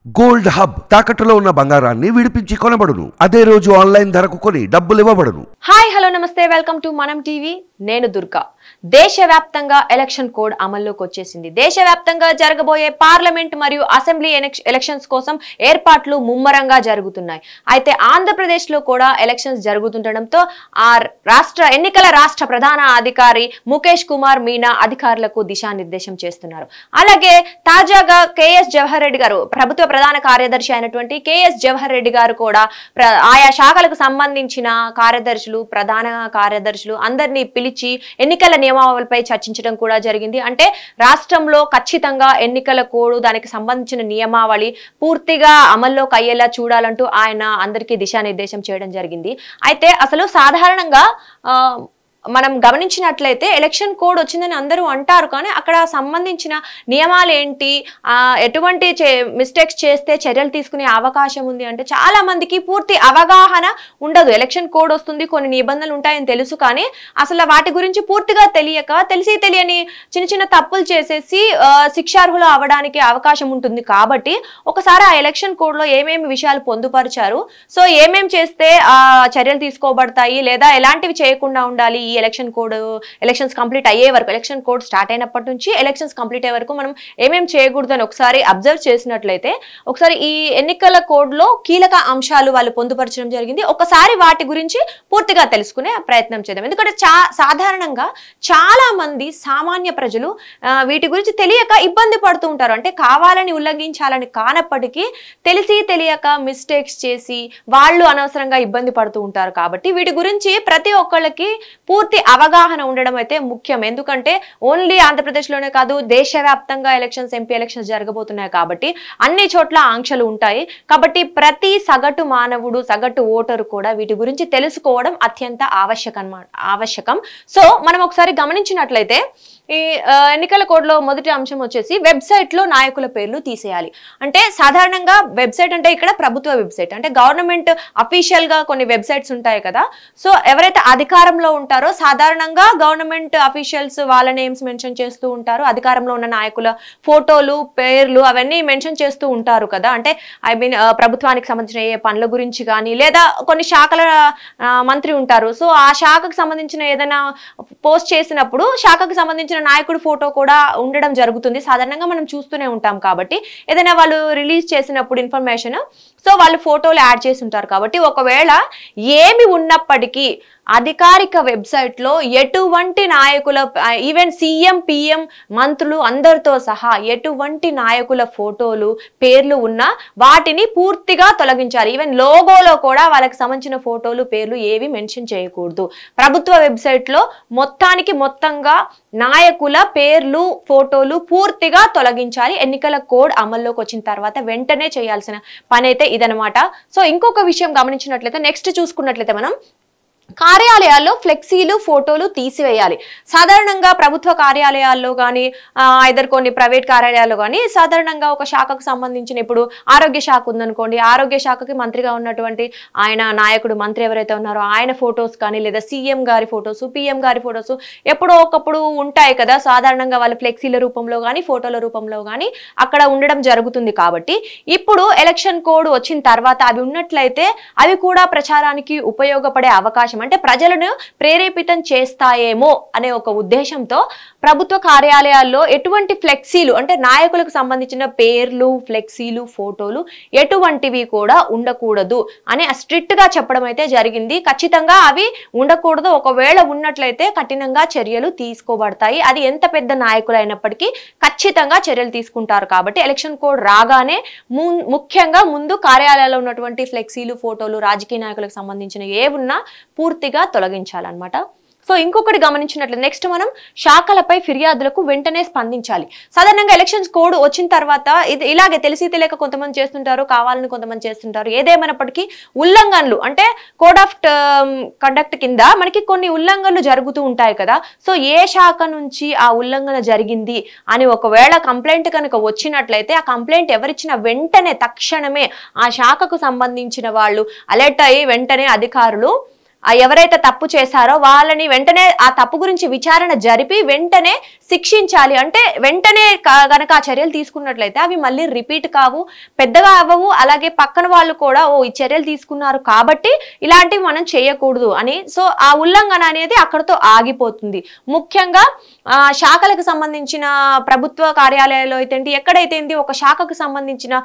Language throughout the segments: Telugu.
గోల్డ్ హబ్ తాకట్టులో ఉన్న బంగారాన్ని విడిపించి కొనబడును. అదే రోజు ఆన్లైన్ ధరకు కొని డబ్బులు ఇవ్వబడును. హాయ్ హలో నమస్తే, వెల్కమ్ టు మనం టీవీ. నేను దుర్గా. దేశవ్యాప్తంగా ఎలక్షన్ కోడ్ అమల్లోకి వచ్చేసింది. దేశవ్యాప్తంగా జరగబోయే పార్లమెంట్ మరియు అసెంబ్లీ ఎలక్షన్స్ కోసం ఏర్పాట్లు ముమ్మరంగా జరుగుతున్నాయి. అయితే ఆంధ్రప్రదేశ్ లో కూడా ఎలక్షన్స్ జరుగుతుండటంతో ఆ ఎన్నికల రాష్ట్ర ప్రధాన అధికారి ముఖేష్ కుమార్ మీనా అధికారులకు దిశానిర్దేశం చేస్తున్నారు. అలాగే తాజాగా కేఎస్ జవహర్ రెడ్డి గారు, ప్రభుత్వ ప్రధాన కార్యదర్శి అయినటువంటి కేఎస్ జవహర్ రెడ్డి గారు కూడా ఆయా శాఖలకు సంబంధించిన కార్యదర్శులు, ప్రధాన కార్యదర్శులు అందరినీ పిలిచి ఎన్నికల నియమావళిపై చర్చించడం కూడా జరిగింది. అంటే రాష్ట్రంలో ఖచ్చితంగా ఎన్నికల కోడ్, దానికి సంబంధించిన నియమావళి పూర్తిగా అమల్లోకి అయ్యేలా చూడాలంటూ ఆయన అందరికీ దిశానిర్దేశం చేయడం జరిగింది. అయితే అసలు సాధారణంగా మనం గమనించినట్లయితే ఎలక్షన్ కోడ్ వచ్చిందని అందరూ అంటారు, కానీ అక్కడ సంబంధించిన నియమాలు ఏంటి, ఎటువంటి మిస్టేక్స్ చేస్తే చర్యలు తీసుకునే అవకాశం ఉంది అంటే చాలా మందికి పూర్తి అవగాహన ఉండదు. ఎలక్షన్ కోడ్ వస్తుంది, కొన్ని నిబంధనలు ఉంటాయని తెలుసు, కానీ అసలు వాటి గురించి పూర్తిగా తెలియక తెలిసి తెలియని చిన్న చిన్న తప్పులు చేసేసి శిక్షార్హులు అవడానికి అవకాశం ఉంటుంది. కాబట్టి ఒకసారి ఆ ఎలక్షన్ కోడ్ లో ఏమేమి విషయాలు పొందుపరిచారు, సో ఏమేమి చేస్తే చర్యలు తీసుకోబడతాయి లేదా ఎలాంటివి చేయకుండా ఉండాలి, ఈ ఎలక్షన్స్ కంప్లీట్ అయ్యే వరకు, ఎలక్షన్ కోడ్ స్టార్ట్ అయినప్పటి నుంచి ఎలక్షన్స్ కంప్లీట్ అయ్యే వరకు మనం ఏమేం చేయకూడదని ఒకసారి అబ్జర్వ్ చేసినట్లయితే ఒకసారి ఈ ఎన్నికల కోడ్ లో కీలక అంశాలు వాళ్ళు పొందుపరచడం జరిగింది. ఒకసారి వాటి గురించి పూర్తిగా తెలుసుకునే ప్రయత్నం చేద్దాం. ఎందుకంటే సాధారణంగా చాలా మంది సామాన్య ప్రజలు వీటి గురించి తెలియక ఇబ్బంది పడుతూ ఉంటారు. అంటే కావాలని ఉల్లంఘించాలని కానప్పటికీ తెలిసి తెలియక మిస్టేక్స్ చేసి వాళ్ళు అనవసరంగా ఇబ్బంది పడుతూ ఉంటారు. కాబట్టి వీటి గురించి ప్రతి ఒక్కళ్ళకి పూర్తి అవగాహన ఉండడం అయితే ముఖ్యం. ఎందుకంటే ఓన్లీ ఆంధ్రప్రదేశ్ లోనే కాదు, దేశవ్యాప్తంగా ఎంపీ ఎలక్షన్స్ జరగబోతున్నాయి కాబట్టి అన్ని చోట్ల ఆంక్షలు ఉంటాయి. కాబట్టి ప్రతి సగటు మానవుడు, సగటు ఓటరు కూడా వీటి గురించి తెలుసుకోవడం అత్యంత ఆవశ్యకం. సో మనం ఒకసారి గమనించినట్లయితే ఈ ఎన్నికల కోడ్ లో మొదటి అంశం వచ్చేసి వెబ్సైట్ లో నాయకుల పేర్లు తీసేయాలి. అంటే సాధారణంగా వెబ్సైట్ అంటే ఇక్కడ ప్రభుత్వ వెబ్సైట్, అంటే గవర్నమెంట్ అఫీషియల్ గా కొన్ని వెబ్సైట్స్ ఉంటాయి కదా. సో ఎవరైతే అధికారంలో ఉంటారో సాధారణంగా గవర్నమెంట్ అఫీషియల్స్ వాళ్ళ నేమ్స్ మెన్షన్ చేస్తూ ఉంటారు. అధికారంలో ఉన్న నాయకుల ఫోటోలు, పేర్లు అవన్నీ మెన్షన్ చేస్తూ ఉంటారు కదా. అంటే ప్రభుత్వానికి సంబంధించిన ఏ పనుల గురించి కానీ, లేదా కొన్ని శాఖల మంత్రి ఉంటారు, సో ఆ శాఖకు సంబంధించిన ఏదైనా పోస్ట్ చేసినప్పుడు శాఖకు సంబంధించిన నాయకుడి ఫోటో కూడా ఉండడం జరుగుతుంది. సాధారణంగా మనం చూస్తూనే ఉంటాం. కాబట్టి ఏదైనా వాళ్ళు రిలీజ్ చేసినప్పుడు ఇన్ఫర్మేషన్, సో వాళ్ళు ఫోటోలు యాడ్ చేసి ఉంటారు. కాబట్టి ఒకవేళ ఏమి ఉన్నప్పటికీ అధికారిక వెబ్సైట్ లో ఎటువంటి నాయకుల, ఈవెన్ సీఎం, పిఎం, మంత్రులు అందరితో సహా ఎటువంటి నాయకుల ఫోటోలు, పేర్లు ఉన్నా వాటిని పూర్తిగా తొలగించాలి. ఈవెన్ లోగోలో కూడా వాళ్ళకి సంబంధించిన ఫోటోలు, పేర్లు ఏవి మెన్షన్ చేయకూడదు. ప్రభుత్వ వెబ్సైట్ లో మొత్తంగా నాయకుల పేర్లు, ఫోటోలు పూర్తిగా తొలగించాలి. ఎన్నికల కోడ్ అమల్లోకి వచ్చిన తర్వాత వెంటనే చేయాల్సిన పని అయితే ఇదనమాట. సో ఇంకొక విషయం గమనించినట్లయితే, నెక్స్ట్ చూసుకున్నట్లయితే మనం కార్యాలయాల్లో ఫ్లెక్సీలు, ఫోటోలు తీసివేయాలి. సాధారణంగా ప్రభుత్వ కార్యాలయాల్లో కానీ ఐదర్ కొన్ని ప్రైవేట్ కార్యాలయాల్లో కానీ సాధారణంగా ఒక శాఖకు సంబంధించిన, ఇప్పుడు ఆరోగ్య శాఖ ఉందనుకోండి, ఆరోగ్య శాఖకి మంత్రిగా ఉన్నటువంటి ఆయన నాయకుడు, మంత్రి ఎవరైతే ఉన్నారో ఆయన ఫొటోస్ కానీ, లేదా సీఎం గారి ఫొటోస్, పిఎం గారి ఫొటోస్ ఎప్పుడో ఒకప్పుడు ఉంటాయి కదా. సాధారణంగా వాళ్ళు ఫ్లెక్సీల రూపంలో కానీ, ఫోటోల రూపంలో కానీ అక్కడ ఉండడం జరుగుతుంది. కాబట్టి ఇప్పుడు ఎలక్షన్ కోడ్ వచ్చిన తర్వాత అవి ఉన్నట్లయితే అవి కూడా ప్రచారానికి ఉపయోగపడే అవకాశం, అంటే ప్రజలను ప్రేరేపితం చేస్తాయేమో అనే ఒక ఉద్దేశంతో ప్రభుత్వ కార్యాలయాల్లో ఎటువంటి ఫ్లెక్సీలు, అంటే నాయకులకు సంబంధించిన పేర్లు, ఫ్లెక్సీలు, ఫోటోలు ఎటువంటివి కూడా ఉండకూడదు అని స్ట్రిక్ట్ గా చెప్పడం అయితే జరిగింది. ఖచ్చితంగా అవి ఉండకూడదు. ఒకవేళ ఉన్నట్లయితే కఠినంగా చర్యలు తీసుకోబడతాయి. అది ఎంత పెద్ద నాయకులు అయినప్పటికీ ఖచ్చితంగా చర్యలు తీసుకుంటారు. కాబట్టి ఎలక్షన్ కోడ్ రాగానే ముఖ్యంగా ముందు కార్యాలయాల్లో ఉన్నటువంటి ఫ్లెక్సీలు, ఫోటోలు, రాజకీయ నాయకులకు సంబంధించిన ఏవున్నా పూర్తిగా తొలగించాలన్నమాట. సో ఇంకొకటి గమనించినట్లు నెక్స్ట్ మనం శాఖలపై ఫిర్యాదులకు వెంటనే స్పందించాలి. సాధారణంగా ఎలక్షన్స్ కోడ్ వచ్చిన తర్వాత ఇది ఇలాగే తెలిసి తెలియక కొంతమంది చేస్తుంటారు, కావాలని కొంతమంది చేస్తుంటారు. ఏదేమైనప్పటికీ ఉల్లంఘనలు, అంటే కోడ్ ఆఫ్ కండక్ట్ కింద మనకి కొన్ని ఉల్లంఘనలు జరుగుతూ ఉంటాయి కదా. సో ఏ శాఖ నుంచి ఆ ఉల్లంఘన జరిగింది అని ఒకవేళ కంప్లైంట్ కనుక వచ్చినట్లయితే ఆ కంప్లైంట్ ఎవరిచ్చిన వెంటనే తక్షణమే ఆ శాఖకు సంబంధించిన వాళ్ళు అలర్ట్ అయ్యి వెంటనే అధికారులు ఎవరైతే తప్పు చేశారో వాళ్ళని వెంటనే ఆ తప్పు గురించి విచారణ జరిపి వెంటనే శిక్షించాలి. అంటే వెంటనే గనక ఆ చర్యలు తీసుకున్నట్లయితే అవి మళ్ళీ రిపీట్ కావు, పెద్దగా అవ్వవు. అలాగే పక్కన వాళ్ళు కూడా ఈ చర్యలు తీసుకున్నారు కాబట్టి ఇలాంటివి మనం చేయకూడదు అని, సో ఆ ఉల్లంఘన అనేది అక్కడతో ఆగిపోతుంది. ముఖ్యంగా శాఖలకు సంబంధించిన ప్రభుత్వ కార్యాలయాల్లో అయితే ఎక్కడైతే ఒక శాఖకు సంబంధించిన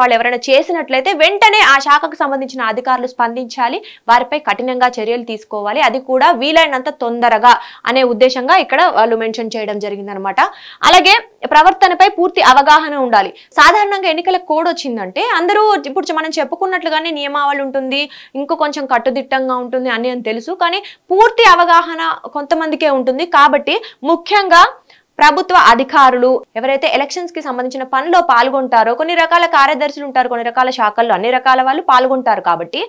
వాళ్ళు ఎవరైనా చేసినట్లయితే వెంటనే ఆ శాఖకు సంబంధించిన అధికారులు స్పందించాలి, వారిపై కఠినంగా చర్యలు తీసుకోవాలి, అది కూడా వీలైనంత తొందరగా అనే ఉద్దేశంగా ఇక్కడ వాళ్ళు మెన్షన్ చేయడం జరిగిందనమాట. అలాగే ప్రవర్తనపై పూర్తి అవగాహన ఉండాలి. సాధారణంగా ఎన్నికల కోడ్ వచ్చిందంటే అందరూ ఇప్పుడు మనం చెప్పుకున్నట్లుగానే నియమావళి ఉంటుంది, ఇంకో కొంచెం కట్టుదిట్టంగా ఉంటుంది అని తెలుసు. కానీ పూర్తి అవగాహన కొంతమందికే ఉంటుంది. కాబట్టి ముఖ్యంగా ప్రభుత్వ అధికారులు ఎవరైతే ఎలక్షన్స్ కి సంబంధించిన పనిలో పాల్గొంటారో, కొన్ని రకాల కార్యదర్శులు ఉంటారు, కొన్ని రకాల శాఖల్లో అన్ని రకాల వాళ్ళు పాల్గొంటారు. కాబట్టి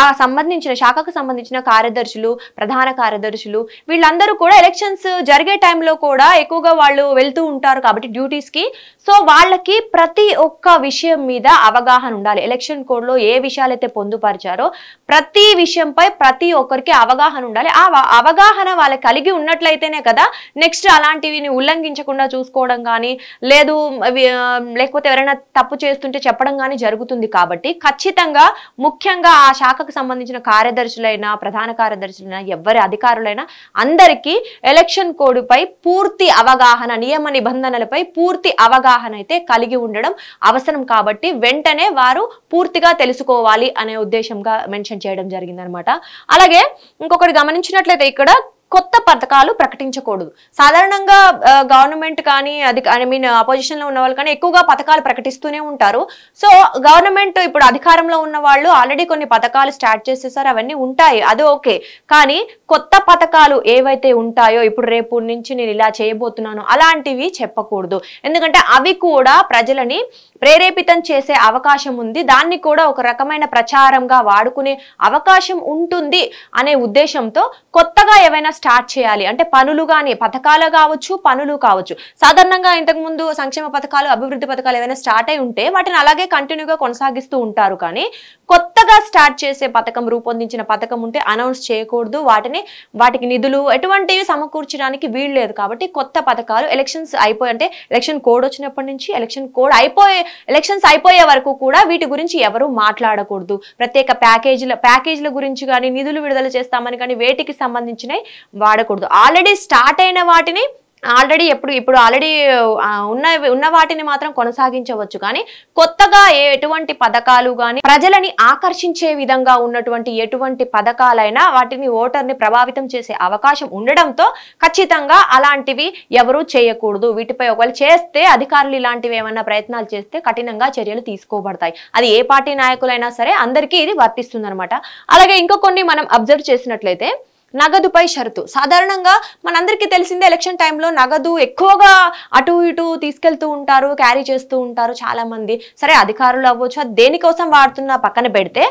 ఆ సంబంధించిన శాఖకు సంబంధించిన కార్యదర్శులు, ప్రధాన కార్యదర్శులు వీళ్ళందరూ కూడా ఎలక్షన్స్ జరిగే టైంలో కూడా ఎక్కువగా వాళ్ళు వెళ్తూ ఉంటారు కాబట్టి డ్యూటీస్ కి. సో వాళ్ళకి ప్రతి ఒక్క విషయం మీద అవగాహన ఉండాలి. ఎలక్షన్ కోడ్ లో ఏ విషయాలైతే పొందుపరిచారో ప్రతి విషయంపై ప్రతి ఒక్కరికి అవగాహన ఉండాలి. ఆ అవగాహన వాళ్ళకి కలిగి ఉన్నట్లయితేనే కదా నెక్స్ట్ అలాంటివి ఉల్లంఘించకుండా చూసుకోవడం కానీ లేకపోతే ఎవరైనా తప్పు చేస్తుంటే చెప్పడం కానీ జరుగుతుంది. కాబట్టి ఖచ్చితంగా ముఖ్యంగా ఆ శాఖకు సంబంధించిన కార్యదర్శులైనా, ప్రధాన కార్యదర్శులైనా, ఎవరి అధికారులైనా అందరికీ ఎలక్షన్ కోడ్ పై పూర్తి అవగాహన, నియమ నిబంధనలపై పూర్తి అవగాహన అయితే కలిగి ఉండడం అవసరం. కాబట్టి వెంటనే వారు పూర్తిగా తెలుసుకోవాలి అనే ఉద్దేశంగా మెన్షన్ చేయడం జరిగిందనమాట. అలాగే ఇంకొకటి గమనించినట్లయితే ఇక్కడ కొత్త పథకాలు ప్రకటించకూడదు. సాధారణంగా గవర్నమెంట్ కానీ అపోజిషన్ లో ఉన్న వాళ్ళు కానీ ఎక్కువగా పథకాలు ప్రకటిస్తూనే ఉంటారు. సో గవర్నమెంట్ ఇప్పుడు అధికారంలో ఉన్న వాళ్ళు ఆల్రెడీ కొన్ని పథకాలు స్టార్ట్ చేసేసారు, అవన్నీ ఉంటాయి, అది ఓకే. కానీ కొత్త పథకాలు ఏవైతే ఉంటాయో ఇప్పుడు రేపు నుంచి నేను ఇలా చేయబోతున్నాను అలాంటివి చెప్పకూడదు. ఎందుకంటే అవి కూడా ప్రజలని ప్రేరేపితం చేసే అవకాశం ఉంది, దాన్ని కూడా ఒక రకమైన ప్రచారంగా వాడుకునే అవకాశం ఉంటుంది అనే ఉద్దేశంతో కొత్తగా ఏవైనా స్టార్ట్ చేయాలి అంటే పనులు కానీ పథకాలు కావచ్చు, పనులు కావచ్చు. సాధారణంగా ఇంతకు ముందు సంక్షేమ పథకాలు, అభివృద్ధి పథకాలు ఏవైనా స్టార్ట్ అయి ఉంటే వాటిని అలాగే కంటిన్యూగా కొనసాగిస్తూ ఉంటారు. కానీ కొత్తగా స్టార్ట్ చేసే పథకం, రూపొందించిన పథకం ఉంటే అనౌన్స్ చేయకూడదు, వాటికి నిధులు ఎటువంటివి సమకూర్చడానికి వీలు లేదు. కాబట్టి కొత్త పథకాలు ఎలక్షన్స్ అంటే ఎలక్షన్ కోడ్ వచ్చినప్పటి నుంచి ఎలక్షన్స్ అయిపోయే వరకు కూడా వీటి గురించి ఎవరు మాట్లాడకూడదు. ప్రత్యేక ప్యాకేజీల గురించి కానీ, నిధులు విడుదల చేస్తామని కానీ వేటికి సంబంధించినవి వాడకూడదు. ఆల్రెడీ స్టార్ట్ అయిన వాటిని ఇప్పుడు ఆల్రెడీ ఉన్న వాటిని మాత్రం కొనసాగించవచ్చు. కానీ కొత్తగా ఎటువంటి పథకాలు కానీ ప్రజలని ఆకర్షించే విధంగా ఉన్నటువంటి ఎటువంటి పథకాలైనా వాటిని ఓటర్ని ప్రభావితం చేసే అవకాశం ఉండడంతో ఖచ్చితంగా అలాంటివి ఎవరూ చేయకూడదు. వీటిపై ఒకవేళ చేస్తే అధికారులు ఇలాంటివి ఏమైనా ప్రయత్నాలు చేస్తే కఠినంగా చర్యలు తీసుకోబడతాయి. అది ఏ పార్టీ నాయకులైనా సరే అందరికీ ఇది వర్తిస్తుందన్నమాట. అలాగే ఇంకో కొన్ని మనం అబ్జర్వ్ చేసినట్లయితే నగదుపై షరతు. సాధారణంగా మనందరికీ తెలిసిందే ఎలక్షన్ టైంలో నగదు ఎక్కువగా అటు ఇటు తీసుకెళ్తూ ఉంటారు, క్యారీ చేస్తూ ఉంటారు చాలా మంది. సరే అధికారులు అవ్వచ్చు, అది దేనికోసం వాడుతున్నా పక్కన పెడితే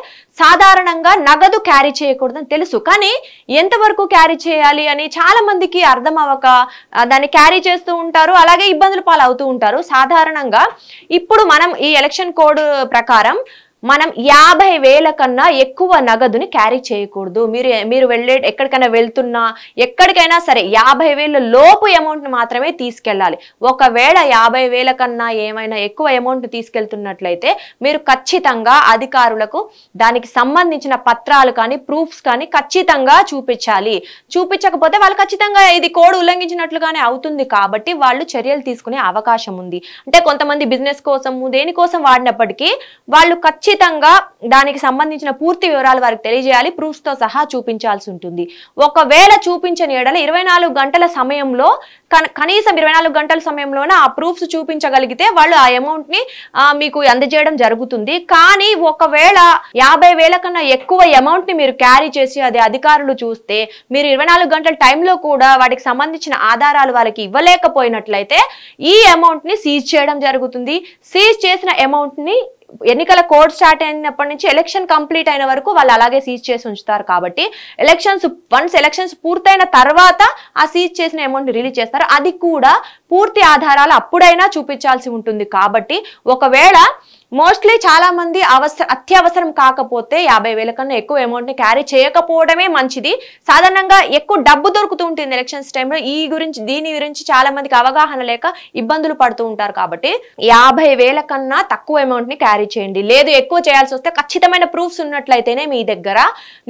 సాధారణంగా నగదు క్యారీ చేయకూడదని తెలుసు. కానీ ఎంతవరకు క్యారీ చేయాలి అని చాలా మందికి అర్థం అవ్వక దాన్ని క్యారీ చేస్తూ ఉంటారు, అలాగే ఇబ్బందులు పాలవుతూ ఉంటారు. సాధారణంగా ఇప్పుడు మనం ఈ ఎలక్షన్ కోడ్ ప్రకారం మనం 50,000 కన్నా ఎక్కువ నగదుని క్యారీ చేయకూడదు. మీరు ఎక్కడికైనా వెళ్తున్నా ఎక్కడికైనా సరే 50,000 లోపు అమౌంట్ మాత్రమే తీసుకెళ్ళాలి. ఒకవేళ 50,000 కన్నా ఏమైనా ఎక్కువ అమౌంట్ తీసుకెళ్తున్నట్లయితే మీరు ఖచ్చితంగా అధికారులకు దానికి సంబంధించిన పత్రాలు కానీ, ప్రూఫ్స్ కానీ ఖచ్చితంగా చూపించాలి. చూపించకపోతే వాళ్ళు ఖచ్చితంగా ఇది కోడ్ ఉల్లంఘించినట్లుగానే అవుతుంది. కాబట్టి వాళ్ళు చర్యలు తీసుకునే అవకాశం ఉంది. అంటే కొంతమంది బిజినెస్ కోసము దేనికోసం వాడినప్పటికీ వాళ్ళు ఖచ్చితంగా దానికి సంబంధించిన పూర్తి వివరాలు వారికి తెలియజేయాలి, ప్రూఫ్స్ తో సహా చూపించాల్సి ఉంటుంది. ఒకవేళ చూపించని ఎడల 24 గంటల సమయంలో కనీసం 24 గంటల సమయంలోనే ఆ ప్రూఫ్స్ చూపించగలిగితే వాళ్ళు ఆ అమౌంట్ ని మీకు అందజేయడం జరుగుతుంది. కానీ ఒకవేళ 50,000 కన్నా ఎక్కువ అమౌంట్ ని మీరు క్యారీ చేసి అది అధికారులు చూస్తే మీరు 24 గంటల టైంలో కూడా వాటికి సంబంధించిన ఆధారాలు వాళ్ళకి ఇవ్వలేకపోయినట్లయితే ఈ అమౌంట్ ని సీజ్ చేయడం జరుగుతుంది. సీజ్ చేసిన అమౌంట్ ని ఎన్నికల కోడ్ స్టార్ట్ అయినప్పటి నుంచి ఎలక్షన్ కంప్లీట్ అయిన వరకు వాళ్ళు అలాగే సీజ్ చేసి ఉంచుతారు. కాబట్టి ఎలక్షన్స్ పూర్తయిన తర్వాత ఆ సీజ్ చేసిన అమౌంట్ ని రిలీజ్ చేస్తారు. అది కూడా పూర్తి ఆధారాలు అప్పుడైనా చూపించాల్సి ఉంటుంది. కాబట్టి ఒకవేళ మోస్ట్లీ చాలా మంది అత్యవసరం కాకపోతే 50,000 కన్నా ఎక్కువ అమౌంట్ ని క్యారీ చేయకపోవడమే మంచిది. సాధారణంగా ఎక్కువ డబ్బు దొరుకుతూ ఉంటుంది ఎలక్షన్స్ టైంలో. దీని గురించి చాలా మందికి అవగాహన లేక ఇబ్బందులు పడుతూ ఉంటారు. కాబట్టి 50,000 కన్నా తక్కువ అమౌంట్ ని క్యారీ చేయండి. లేదు ఎక్కువ చేయాల్సి వస్తే ఖచ్చితమైన ప్రూఫ్స్ ఉన్నట్లయితేనే మీ దగ్గర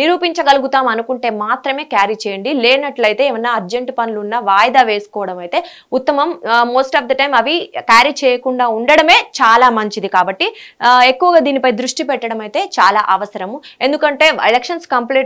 నిరూపించగలుగుతాం అనుకుంటే మాత్రమే క్యారీ చేయండి. లేనట్లయితే ఏమన్నా అర్జెంట్ పనులు ఉన్నా వాయిదా వేసుకోవడం అయితే ఉత్తమం. మోస్ట్ ఆఫ్ ద టైం అవి క్యారీ చేయకుండా ఉండడమే చాలా మంచిది. కాబట్టి ఎక్కువగా దీనిపై దృష్టి పెట్టడం అయితే చాలా అవసరము. ఎందుకంటే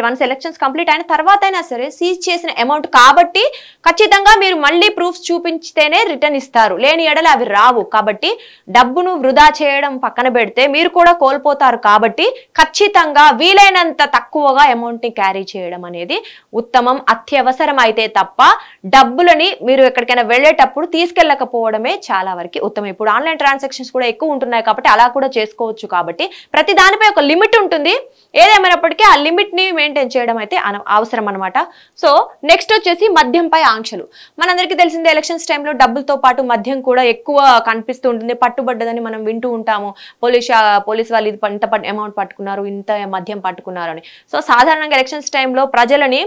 వన్స్ ఎలక్షన్స్ కంప్లీట్ అయిన తర్వాత అయినా సరే సీజ్ చేసిన అమౌంట్ కాబట్టి ఖచ్చితంగా మీరు మళ్ళీ ప్రూఫ్స్ చూపించితేనే రిటర్న్ ఇస్తారు. లేని ఎడల అవి రావు. కాబట్టి డబ్బును వృధా చేయడం పక్కన పెడితే మీరు కూడా కోల్పోతారు. కాబట్టి ఖచ్చితంగా వీలైనంత తక్కువగా అమౌంట్ ని క్యారీ చేయడం అనేది ఉత్తమం. అత్యవసరం అయితే తప్ప డబ్బులని మీరు ఎక్కడికైనా వెళ్ళేటప్పుడు తీసుకెళ్ళకపోవడమే చాలా వరకు ఉత్తమం. ఇప్పుడు ఆన్లైన్ ట్రాన్సాక్షన్స్ కూడా ఎక్కువ ఉంటున్నాయి కాబట్టి అలా కూడా చేసుకోవచ్చు. కాబట్టి ప్రతి దానిపై ఒక లిమిట్ ఉంటుంది. ఏదేమైనప్పటికీ ఆ లిమిట్ ని మెయింటైన్ చేయడం అయితే అవసరం అనమాట. సో నెక్స్ట్ వచ్చేసి మద్యంపై ఆంక్షలు. మనందరికీ తెలిసిందే ఎలక్షన్స్ టైంలో డబ్బులతో పాటు మద్యం కూడా ఎక్కువ కనిపిస్తూ ఉంటుంది. పట్టుబడ్డదని మనం వింటూ ఉంటాము. పోలీస్ వాళ్ళు ఇంత అమౌంట్ పట్టుకున్నారు, ఇంత మద్యం పట్టుకున్నారు అని. సో సాధారణంగా ఎలక్షన్స్ టైంలో ప్రజలని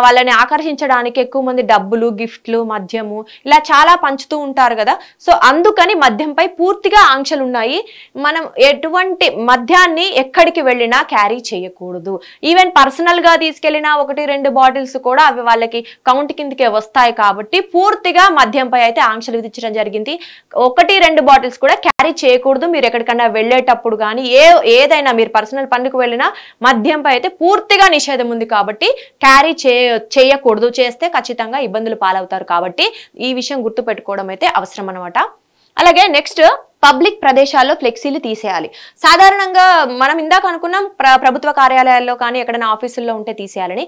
వాళ్ళని ఆకర్షించడానికి ఎక్కువ మంది డబ్బులు, గిఫ్ట్లు, మద్యము ఇలా చాలా పంచుతూ ఉంటారు కదా. సో అందుకని మద్యంపై పూర్తిగా ఆంక్షలు ఉన్నాయి. మనం ఎటువంటి మద్యాన్ని ఎక్కడికి వెళ్ళినా క్యారీ చేయకూడదు. ఈవెన్ పర్సనల్ గా తీసుకెళ్లిన 1-2 బాటిల్స్ కూడా అవి వాళ్ళకి కౌంట్ కిందకే వస్తాయి. కాబట్టి పూర్తిగా మద్యంపై అయితే ఆంక్షలు విధించడం జరిగింది. 1-2 బాటిల్స్ కూడా క్యారీ చేయకూడదు. మీరు ఎక్కడికన్నా వెళ్ళేటప్పుడు కానీ ఏదైనా మీరు పర్సనల్ పనులకు వెళ్ళినా మద్యంపై అయితే పూర్తిగా నిషేధం ఉంది. కాబట్టి క్యారీ చేయకూడదు. చేస్తే ఖచ్చితంగా ఇబ్బందులు పాలవుతారు. కాబట్టి ఈ విషయం గుర్తు పెట్టుకోవడం అయితే అవసరం అన్నమాట. అలాగే నెక్స్ట్ పబ్లిక్ ప్రదేశాల్లో ఫ్లెక్సీలు తీసేయాలి. సాధారణంగా మనం ఇందాక అనుకున్నాం ప్రభుత్వ కార్యాలయాల్లో కానీ ఎక్కడైనా ఆఫీసుల్లో ఉంటే తీసేయాలని.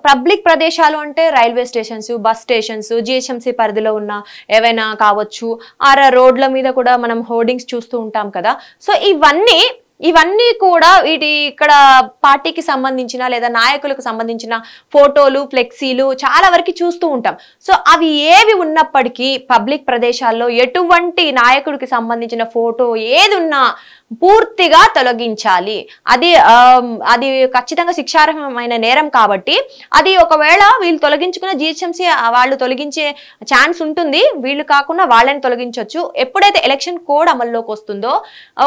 పబ్లిక్ ప్రదేశాలు అంటే railway stations, bus stations, GHMC పరిధిలో ఉన్న ఏవైనా కావచ్చు. రోడ్ల మీద కూడా మనం హోర్డింగ్స్ చూస్తూ ఉంటాం కదా. సో ఇవన్నీ కూడా ఇక్కడ పార్టీకి సంబంధించిన లేదా నాయకులకు సంబంధించిన ఫోటోలు, ఫ్లెక్సీలు చాలా వరకు చూస్తూ ఉంటాం. సో అవి ఏవి ఉన్నప్పటికీ పబ్లిక్ ప్రదేశాల్లో ఎటువంటి నాయకుడికి సంబంధించిన ఫోటో ఏది ఉన్నా పూర్తిగా తొలగించాలి. అది ఖచ్చితంగా శిక్షార్హమైన నేరం. కాబట్టి అది ఒకవేళ వీళ్ళు తొలగించుకున్న జిహెచ్ఎంసీ వాళ్ళు తొలగించే ఛాన్స్ ఉంటుంది. వీళ్ళు కాకుండా వాళ్ళని తొలగించవచ్చు. ఎప్పుడైతే ఎలక్షన్ కోడ్ అమల్లోకి వస్తుందో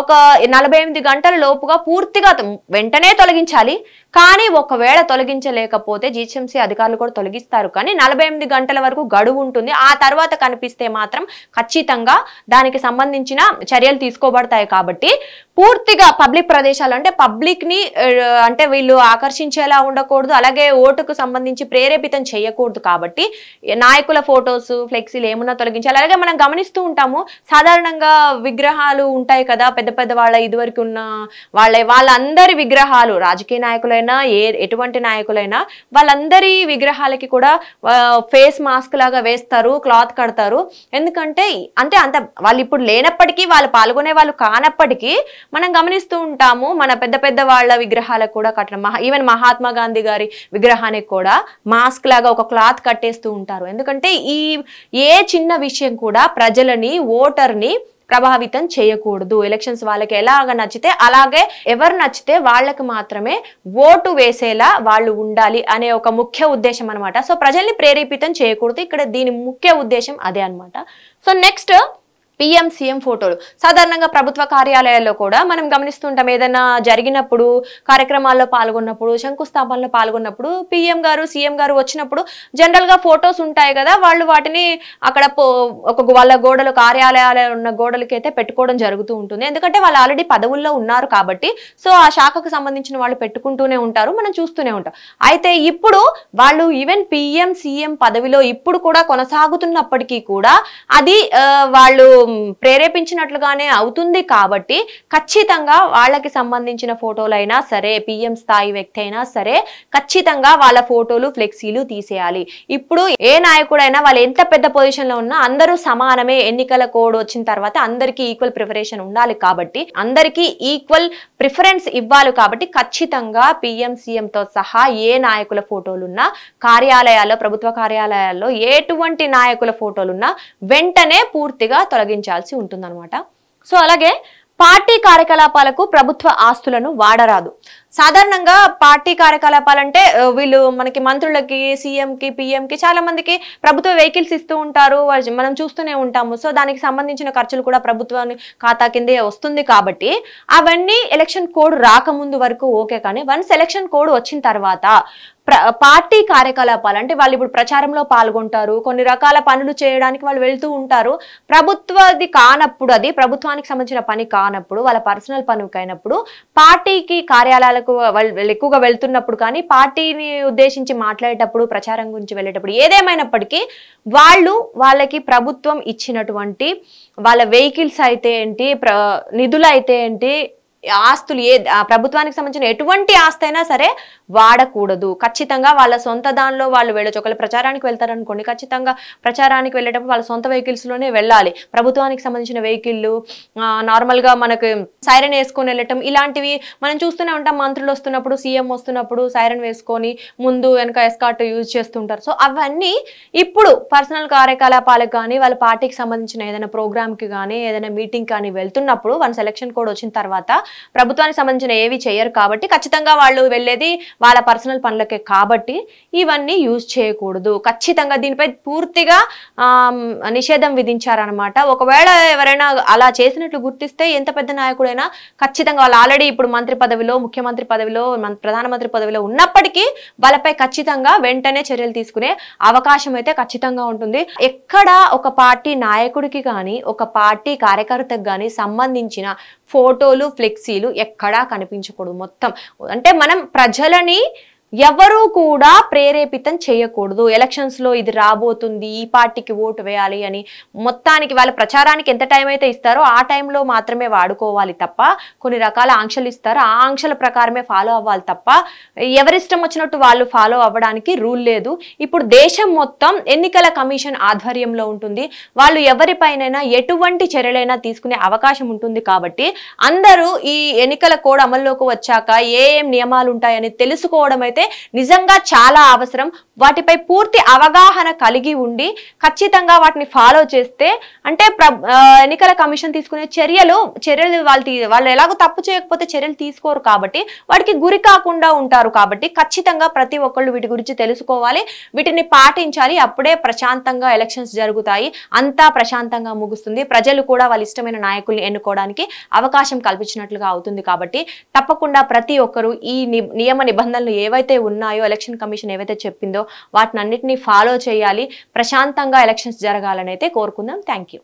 ఒక 48 గంటల లోపుగా పూర్తిగా వెంటనే తొలగించాలి. కానీ ఒకవేళ తొలగించలేకపోతే జిహెచ్ఎంసీ అధికారులు కూడా తొలగిస్తారు. కానీ 48 గంటల వరకు గడువు ఉంటుంది. ఆ తర్వాత కనిపిస్తే మాత్రం ఖచ్చితంగా దానికి సంబంధించిన చర్యలు తీసుకోబడతాయి. కాబట్టి పూర్తిగా పబ్లిక్ ప్రదేశాలు అంటే పబ్లిక్ ని అంటే వీళ్ళు ఆకర్షించేలా ఉండకూడదు. అలాగే ఓటుకు సంబంధించి ప్రేరేపితం చేయకూడదు. కాబట్టి నాయకుల ఫోటోస్, ఫ్లెక్సీలు ఏమున్నా తొలగించాలి. అలాగే మనం గమనిస్తూ ఉంటాము, సాధారణంగా విగ్రహాలు ఉంటాయి కదా, పెద్ద పెద్ద వాళ్ళ ఇదివరకు ఉన్న వాళ్ళందరి విగ్రహాలు, రాజకీయ నాయకులైనా ఎటువంటి నాయకులైనా వాళ్ళందరి విగ్రహాలకి కూడా ఫేస్ మాస్క్ లాగా వేస్తారు, క్లాత్ కడతారు. ఎందుకంటే అంత వాళ్ళు ఇప్పుడు లేనప్పటికీ, వాళ్ళు పాల్గొనే వాళ్ళు కానప్పటికీ మనం గమనిస్తూ ఉంటాము, మన పెద్ద పెద్ద వాళ్ళ విగ్రహాలకు కూడా కట్టడం, ఈవెన్ మహాత్మా గాంధీ గారి విగ్రహానికి కూడా మాస్క్ లాగా ఒక క్లాత్ కట్టేస్తూ ఉంటారు. ఎందుకంటే ఏ చిన్న విషయం కూడా ప్రజలని, ఓటర్ని ప్రభావితం చేయకూడదు. ఎలక్షన్స్ వాళ్ళకి ఎలాగ నచ్చితే అలాగే, ఎవరు నచ్చితే వాళ్ళకి మాత్రమే ఓటు వేసేలా వాళ్ళు ఉండాలి అనే ఒక ముఖ్య ఉద్దేశం అనమాట. సో ప్రజల్ని ప్రేరేపితం చేయకూడదు. ఇక్కడ దీని ముఖ్య ఉద్దేశం అదే అనమాట. సో నెక్స్ట్ పిఎం సీఎం ఫోటోలు. సాధారణంగా ప్రభుత్వ కార్యాలయాల్లో కూడా మనం గమనిస్తుంటాం, ఏదైనా జరిగినప్పుడు, కార్యక్రమాల్లో పాల్గొన్నప్పుడు, శంకుస్థాపనలో పాల్గొన్నప్పుడు పిఎం గారు, సీఎం గారు వచ్చినప్పుడు జనరల్ గా ఫొటోస్ ఉంటాయి కదా, వాళ్ళు వాటిని అక్కడ వాళ్ళ గోడలు, కార్యాలయాలు ఉన్న గోడలకి అయితే పెట్టుకోవడం జరుగుతూ ఉంటుంది. ఎందుకంటే వాళ్ళు ఆల్రెడీ పదవుల్లో ఉన్నారు కాబట్టి. సో ఆ శాఖకు సంబంధించిన వాళ్ళు పెట్టుకుంటూనే ఉంటారు, మనం చూస్తూనే ఉంటాం. అయితే ఇప్పుడు వాళ్ళు ఈవెన్ పిఎం సీఎం పదవిలో ఇప్పుడు కూడా కొనసాగుతున్నప్పటికీ కూడా అది వాళ్ళు ప్రేరేపించినట్లుగానే అవుతుంది. కాబట్టి ఖచ్చితంగా వాళ్ళకి సంబంధించిన ఫోటోలైనా సరే, పిఎం స్థాయి వ్యక్తి అయినా సరే ఖచ్చితంగా వాళ్ళ ఫోటోలు, ఫ్లెక్సీలు తీసేయాలి. ఇప్పుడు ఏ నాయకుడైనా వాళ్ళు ఎంత పెద్ద పొజిషన్ లో ఉన్నా అందరూ సమానమే. ఎన్నికల కోడ్ వచ్చిన తర్వాత అందరికీ ఈక్వల్ ప్రిఫరేషన్ ఉండాలి. కాబట్టి అందరికీ ఈక్వల్ ప్రిఫరెన్స్ ఇవ్వాలి. కాబట్టి ఖచ్చితంగా పిఎం సీఎం తో సహా ఏ నాయకుల ఫోటోలున్నా కార్యాలయాల్లో, ప్రభుత్వ కార్యాలయాల్లో ఎటువంటి నాయకుల ఫోటోలున్నా వెంటనే పూర్తిగా తొలగించాల్సి ఉంటుందన్నమాట. సో అలాగే పార్టీ కార్యకలాపాలకు ప్రభుత్వ ఆస్తులను వాడరాదు. సాధారణంగా పార్టీ కార్యకలాపాలంటే వీళ్ళు మనకి మంత్రులకి, సీఎంకి, పిఎంకి చాలా మందికి ప్రభుత్వ వెహికల్స్ ఇస్తూ ఉంటారు, మనం చూస్తూనే ఉంటాము. సో దానికి సంబంధించిన ఖర్చులు కూడా ప్రభుత్వాన్ని ఖాతా కిందే వస్తుంది కాబట్టి అవన్నీ ఎలక్షన్ కోడ్ రాకముందు వరకు ఓకే. కానీ వన్స్ ఎలక్షన్ కోడ్ వచ్చిన తర్వాత పార్టీ కార్యకలాపాలు అంటే వాళ్ళు ఇప్పుడు ప్రచారంలో పాల్గొంటారు, కొన్ని రకాల పనులు చేయడానికి వాళ్ళు వెళ్తూ ఉంటారు. ప్రభుత్వది కానప్పుడు, అది ప్రభుత్వానికి సంబంధించిన పని కానప్పుడు, వాళ్ళ పర్సనల్ పనికి అయినప్పుడు, పార్టీకి కార్యాలయాలకు వాళ్ళు ఎక్కువగా వెళ్తున్నప్పుడు, కానీ పార్టీని ఉద్దేశించి మాట్లాడేటప్పుడు, ప్రచారం గురించి వెళ్ళేటప్పుడు, ఏదేమైనప్పటికీ వాళ్ళకి ప్రభుత్వం ఇచ్చినటువంటి వాళ్ళ వెహికల్స్ అయితే ఏంటి, నిధులు అయితే ఏంటి, ఆస్తులు ప్రభుత్వానికి సంబంధించిన ఎటువంటి ఆస్తి అయినా సరే వాడకూడదు. ఖచ్చితంగా వాళ్ళ సొంత దానిలో వాళ్ళు వెళ్ళొచ్చు. ఒకవేళ ప్రచారానికి వెళ్తారనుకోండి, ఖచ్చితంగా ప్రచారానికి వెళ్ళేటప్పుడు వాళ్ళ సొంత వెహికల్స్ లోనే వెళ్ళాలి. ప్రభుత్వానికి సంబంధించిన వెహికల్లు నార్మల్ గా మనకు సైరన్ వేసుకొని వెళ్ళటం ఇలాంటివి మనం చూస్తూనే ఉంటాం. మంత్రులు వస్తున్నప్పుడు, సీఎం వస్తున్నప్పుడు సైరన్ వేసుకొని ముందు వెనక ఎస్కార్ట్ యూజ్ చేస్తుంటారు. సో అవన్నీ ఇప్పుడు పర్సనల్ కార్యకలాపాలకు కానీ, వాళ్ళ పార్టీకి సంబంధించిన ఏదైనా ప్రోగ్రామ్ కి కానీ, ఏదైనా మీటింగ్ కానీ వెళ్తున్నప్పుడు వన్స్ ఎలక్షన్ కోడ్ వచ్చిన తర్వాత ప్రభుత్వానికి సంబంధించిన ఏవి చేయరు కాబట్టి ఖచ్చితంగా వాళ్ళు వెళ్ళేది వాళ్ళ పర్సనల్ పనులకే కాబట్టి ఇవన్నీ యూజ్ చేయకూడదు. ఖచ్చితంగా దీనిపై పూర్తిగా నిషేధం విధించారనమాట. ఒకవేళ ఎవరైనా అలా చేసినట్లు గుర్తిస్తే ఎంత పెద్ద నాయకుడైనా ఖచ్చితంగా వాళ్ళు ఆల్రెడీ ఇప్పుడు మంత్రి పదవిలో, ముఖ్యమంత్రి పదవిలో, ప్రధానమంత్రి పదవిలో ఉన్నప్పటికీ వాళ్ళపై ఖచ్చితంగా వెంటనే చర్యలు తీసుకునే అవకాశం అయితే ఖచ్చితంగా ఉంటుంది. ఎక్కడ ఒక పార్టీ నాయకుడికి కానీ, ఒక పార్టీ కార్యకర్తకు కానీ సంబంధించిన ఫోటోలు, ఫ్లెక్సీలు ఎక్కడా కనిపించకూడదు. మొత్తం అంటే మనం ప్రజలని ఎవరు కూడా ప్రేరేపితం చేయకూడదు. ఎలక్షన్స్ లో ఇది రాబోతుంది, ఈ పార్టీకి ఓటు వేయాలి అని మొత్తానికి వాళ్ళ ప్రచారానికి ఎంత టైం అయితే ఇస్తారో ఆ టైంలో మాత్రమే వాడుకోవాలి తప్ప, కొన్ని రకాల ఆంక్షలు ఇస్తారు, ఆ ఆంక్షల ప్రకారమే ఫాలో అవ్వాలి తప్ప ఎవరిష్టం వచ్చినట్టు వాళ్ళు ఫాలో అవ్వడానికి రూల్ లేదు. ఇప్పుడు దేశం మొత్తం ఎన్నికల కమిషన్ ఆధ్వర్యంలో ఉంటుంది. వాళ్ళు ఎవరిపైనైనా ఎటువంటి చర్యలైనా తీసుకునే అవకాశం ఉంటుంది కాబట్టి అందరూ ఈ ఎన్నికల కోడ్ అమల్లోకి వచ్చాక ఏం నియమాలు ఉంటాయని తెలుసుకోవడం అయితే నిజంగా చాలా అవసరం. వాటిపై పూర్తి అవగాహన కలిగి ఉండి ఖచ్చితంగా వాటిని ఫాలో చేస్తే అంటే ఎన్నికల కమిషన్ తీసుకునే చర్యలు వాళ్ళు ఎలాగో తప్పు చేయకపోతే చర్యలు తీసుకోరు కాబట్టి వాటికి గురి కాకుండా ఉంటారు. కాబట్టి ఖచ్చితంగా ప్రతి ఒక్కళ్ళు వీటి గురించి తెలుసుకోవాలి, వీటిని పాటించాలి. అప్పుడే ప్రశాంతంగా ఎలక్షన్స్ జరుగుతాయి, అంతా ప్రశాంతంగా ముగుస్తుంది. ప్రజలు కూడా వాళ్ళ ఇష్టమైన నాయకుల్ని ఎన్నుకోవడానికి అవకాశం కల్పించినట్లుగా అవుతుంది. కాబట్టి తప్పకుండా ప్రతి ఒక్కరు ఈ నియమ నిబంధనలు ఏవైతే ఉన్నాయో, ఎలక్షన్ కమిషన్ ఏవైతే చెప్పిందో వాటినన్నిటిని ఫాలో చేయాలి. ప్రశాంతంగా ఎలక్షన్స్ జరగాలని అయితే కోరుకుందాం. Thank you.